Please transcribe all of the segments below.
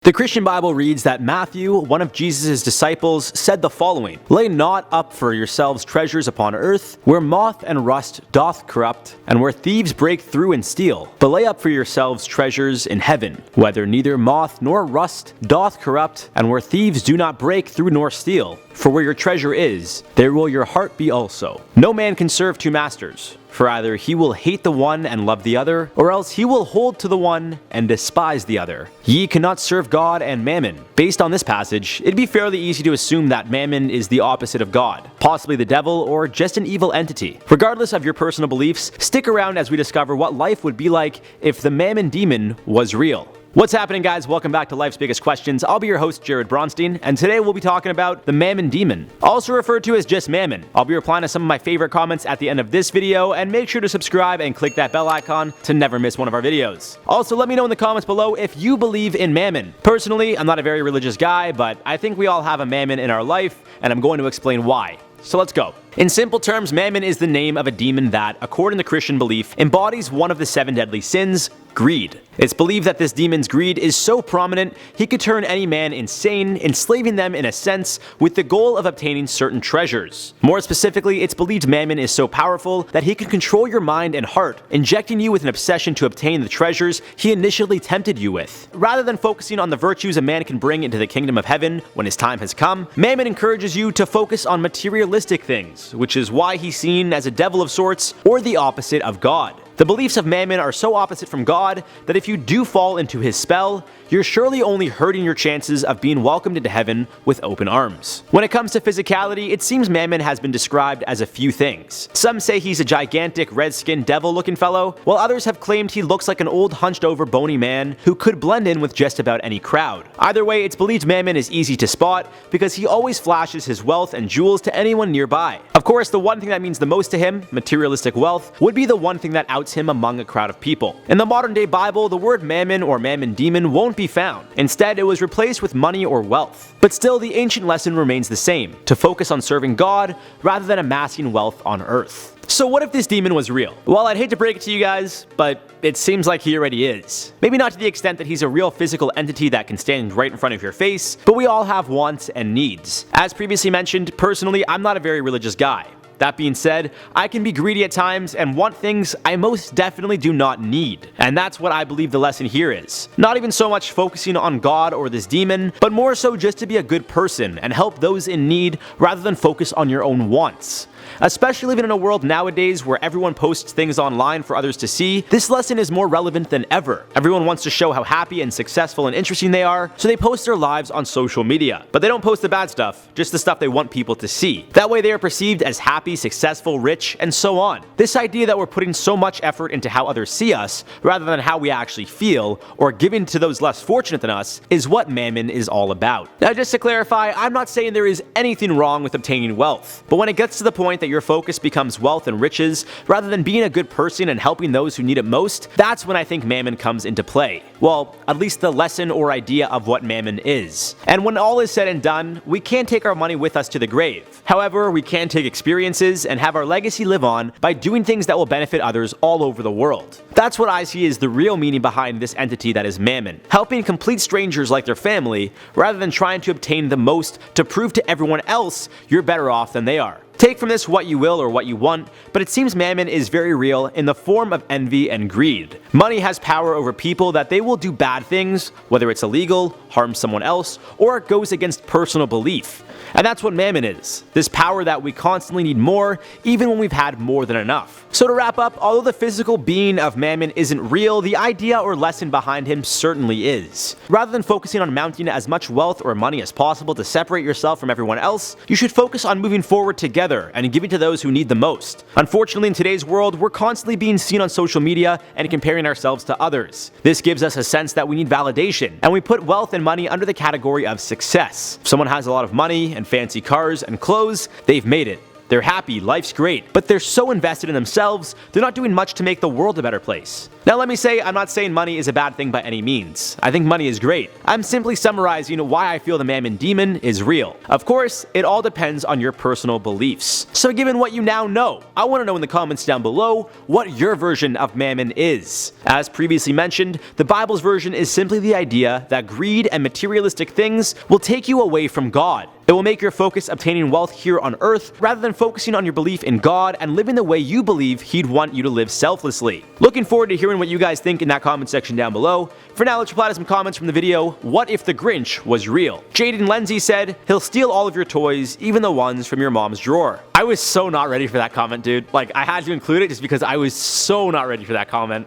The Christian Bible reads that Matthew, one of Jesus' disciples, said the following: "Lay not up for yourselves treasures upon earth, where moth and rust doth corrupt, and where thieves break through and steal. But lay up for yourselves treasures in heaven, whether neither moth nor rust doth corrupt, and where thieves do not break through nor steal. For where your treasure is, there will your heart be also. No man can serve two masters. For either he will hate the one and love the other, or else he will hold to the one and despise the other. Ye cannot serve God and Mammon." Based on this passage, it'd be fairly easy to assume that Mammon is the opposite of God, possibly the devil or just an evil entity. Regardless of your personal beliefs, stick around as we discover what life would be like if the Mammon demon was real. What's happening, guys? Welcome back to Life's Biggest Questions. I'll be your host, Jared Bronstein, and today we'll be talking about the Mammon demon, also referred to as just Mammon. I'll be replying to some of my favorite comments at the end of this video, and make sure to subscribe and click that bell icon to never miss one of our videos. Also, let me know in the comments below if you believe in Mammon. Personally, I'm not a very religious guy, but I think we all have a Mammon in our life, and I'm going to explain why. So let's go. In simple terms, Mammon is the name of a demon that, according to Christian belief, embodies one of the 7 deadly sins: greed. It's believed that this demon's greed is so prominent, he could turn any man insane, enslaving them in a sense, with the goal of obtaining certain treasures. More specifically, it's believed Mammon is so powerful that he can control your mind and heart, injecting you with an obsession to obtain the treasures he initially tempted you with. Rather than focusing on the virtues a man can bring into the kingdom of heaven when his time has come, Mammon encourages you to focus on materialistic things, which is why he's seen as a devil of sorts, or the opposite of God. The beliefs of Mammon are so opposite from God that if you do fall into his spell, you're surely only hurting your chances of being welcomed into heaven with open arms. When it comes to physicality, it seems Mammon has been described as a few things. Some say he's a gigantic, red-skinned, devil-looking fellow, while others have claimed he looks like an old, hunched-over, bony man who could blend in with just about any crowd. Either way, it's believed Mammon is easy to spot because he always flashes his wealth and jewels to anyone nearby. Of course, the one thing that means the most to him, materialistic wealth, would be the one thing that outs him among a crowd of people. In the modern day Bible, the word Mammon or Mammon demon won't be found. Instead, it was replaced with money or wealth. But still, the ancient lesson remains the same: to focus on serving God rather than amassing wealth on earth. So what if this demon was real? Well, I'd hate to break it to you guys, but it seems like he already is. Maybe not to the extent that he's a real physical entity that can stand right in front of your face, but we all have wants and needs. As previously mentioned, personally, I'm not a very religious guy. That being said, I can be greedy at times and want things I most definitely do not need. And that's what I believe the lesson here is. Not even so much focusing on God or this demon, but more so just to be a good person and help those in need rather than focus on your own wants. Especially living in a world nowadays where everyone posts things online for others to see, this lesson is more relevant than ever. Everyone wants to show how happy and successful and interesting they are, so they post their lives on social media. But they don't post the bad stuff, just the stuff they want people to see. That way they are perceived as happy, successful, rich, and so on. This idea that we're putting so much effort into how others see us, rather than how we actually feel, or giving to those less fortunate than us, is what Mammon is all about. Now, just to clarify, I'm not saying there is anything wrong with obtaining wealth, but when it gets to the point that your focus becomes wealth and riches, rather than being a good person and helping those who need it most, that's when I think Mammon comes into play. Well, at least the lesson or idea of what Mammon is. And when all is said and done, we can't take our money with us to the grave. However, we can take experiences and have our legacy live on by doing things that will benefit others all over the world. That's what I see as the real meaning behind this entity that is Mammon. Helping complete strangers like their family, rather than trying to obtain the most to prove to everyone else you're better off than they are. Take from this what you will or what you want, but it seems Mammon is very real in the form of envy and greed. Money has power over people that they will do bad things, whether it's illegal, harm someone else, or it goes against personal belief. And that's what Mammon is, this power that we constantly need more, even when we've had more than enough. So to wrap up, although the physical being of Mammon isn't real, the idea or lesson behind him certainly is. Rather than focusing on mounting as much wealth or money as possible to separate yourself from everyone else, you should focus on moving forward together and giving to those who need the most. Unfortunately, in today's world, we're constantly being seen on social media and comparing ourselves to others. This gives us a sense that we need validation, and we put wealth and money under the category of success. If someone has a lot of money and fancy cars and clothes, they've made it. They're happy, life's great, but they're so invested in themselves, they're not doing much to make the world a better place. Now let me say, I'm not saying money is a bad thing by any means. I think money is great. I'm simply summarizing why I feel the Mammon demon is real. Of course, it all depends on your personal beliefs. So given what you now know, I want to know in the comments down below what your version of Mammon is. As previously mentioned, the Bible's version is simply the idea that greed and materialistic things will take you away from God. It will make your focus obtaining wealth here on earth rather than focusing on your belief in God and living the way you believe He'd want you to live selflessly. Looking forward to hearing what you guys think in that comment section down below. For now, let's reply to some comments from the video, what if the Grinch was real? Jaden Lindsay said, he'll steal all of your toys, even the ones from your mom's drawer. I was so not ready for that comment, dude. Like, I had to include it just because I was so not ready for that comment.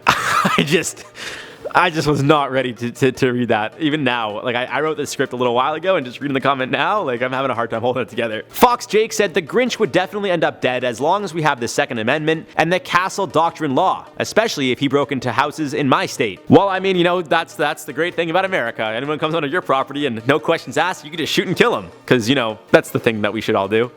I just was not ready to read that. Even now, like I wrote this script a little while ago and just reading the comment now, like I'm having a hard time holding it together. Fox Jake said the Grinch would definitely end up dead as long as we have the Second Amendment and the Castle Doctrine law, especially if he broke into houses in my state. Well, I mean, that's the great thing about America. Anyone comes onto your property and no questions asked, you can just shoot and kill him. Because, that's the thing that we should all do.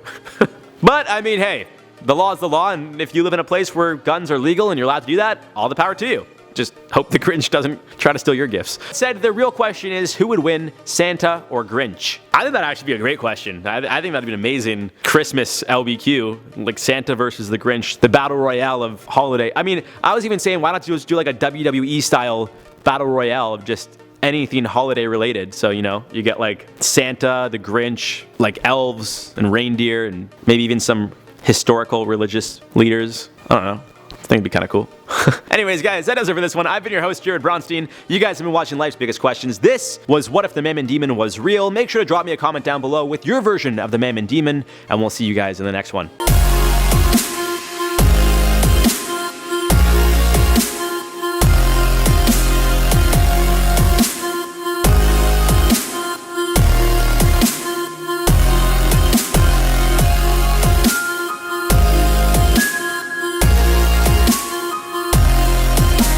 But, I mean, hey, the law is the law, and if you live in a place where guns are legal and you're allowed to do that, all the power to you. Just hope the Grinch doesn't try to steal your gifts. Said the real question is, who would win, Santa or Grinch? I think that'd actually be a great question. I think that'd be an amazing Christmas LBQ, like Santa versus the Grinch, the battle royale of holiday. I mean, I was even saying, why not just do like a WWE style battle royale of just anything holiday related. So, you get like Santa, the Grinch, like elves and reindeer, and maybe even some historical religious leaders. I don't know. I think it'd be kind of cool. Anyways, guys, that does it for this one. I've been your host, Jared Bronstein. You guys have been watching Life's Biggest Questions. This was What If the Mammon Demon Was Real? Make sure to drop me a comment down below with your version of the Mammon Demon, and we'll see you guys in the next one.